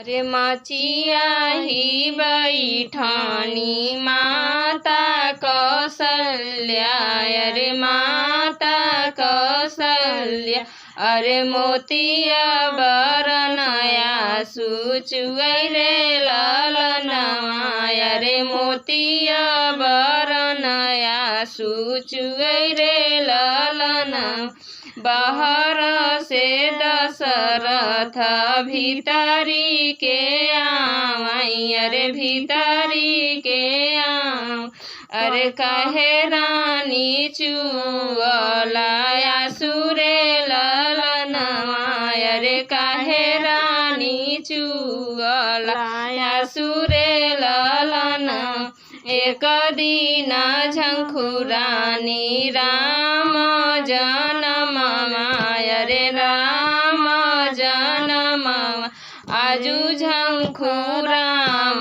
अरे मचिया ही बैठानी माता कौशल्या, अरे माता कौशल्या। अरे मोतिया बरनया सुचुगैले ललनवा, अरे मोतिया बरनया सुचुगैले ललन। बाहर से दशरथ भीतरी के आवाई, अरे भीतरी के आव। अरे काहे रानी चुअलाया सुरे ललनवा, अरे काहे रानी चुअलाया सुरे ललन। एक दिन झंखुरानी राम जनममा, अरे राम जनममा। आजु झंखुराम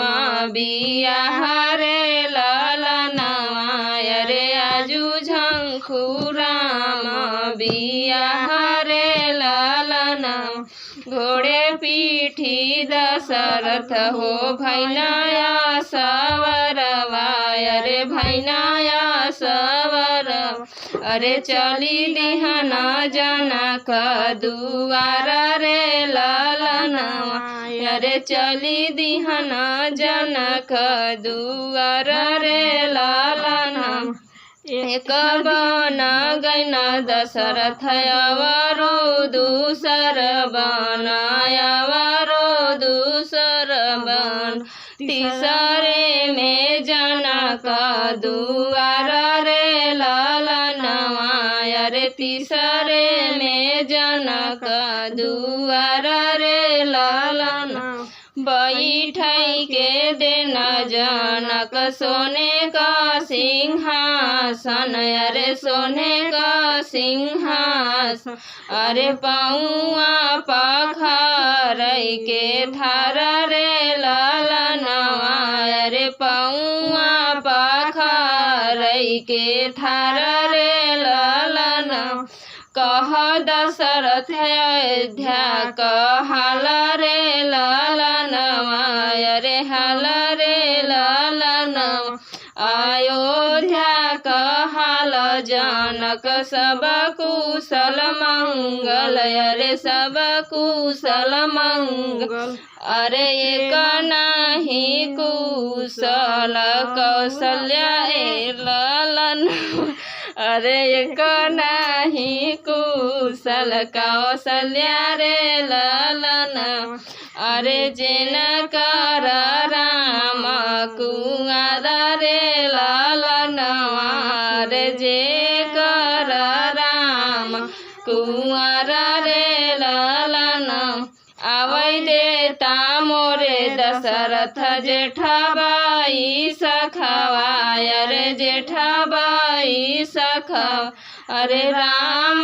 बियाह रे ललनवा, अरे आजु झंखुराम बियाह रे ललन। घोड़े पीठी दशरथ हो भैनाया सवरवा, अरे भैनाया सवरवा। अरे चली दिहन जनक दुआर रे ललनवा, अरे चली दिहन जनक दुआर रे ललन। एक बन गैन दशरथ अवरो दूसर बन, अवरो दूसर बन। तीसरे में जनक दुआर रे ललनवा, अरे तीसरे में जनक दुआर रे ललन। बैठाई के देना जनक सोने का सिंहासन, अरे सोने का सिंहासन। अरे पौआ पखार के थार रे ललनवा, अरे पौआ पखार के थार रे ललन। कह दशरथ अयोध्या कहल रे ललनवा, अरे हल रे ललनवा। अयोध्या कहल जनक सब कुशल मंगल, अरे सब कुशल मंगल। अरे एक नाही कुशल कौशल्या ललन, अरे एक नाही कुशल कौशल्या रे ललन। अरे जेन कर राम कुंवर रे ललनवा, अरे जे कर राम कुंवर रे ललन। आवै देता मोरे दशरथ जेठबाई सखवा, अरे जेठबाई सखवा। अरे राम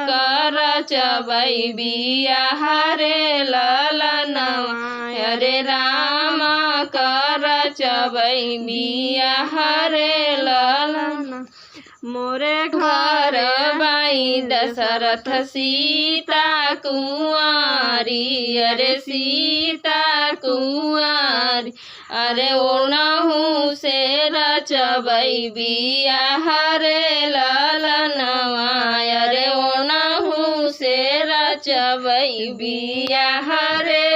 कर चबै बियाह रे ललनवा, अरे राम कर चबै बियाह रे ललन। मोरे घर बाई दशरथ सीता कुंवारी, अरे सीता कुंवारी। अरे ओनहु से रचबै बियाह रे ललनवा, अरे ओनहु से रचबै बियाह रे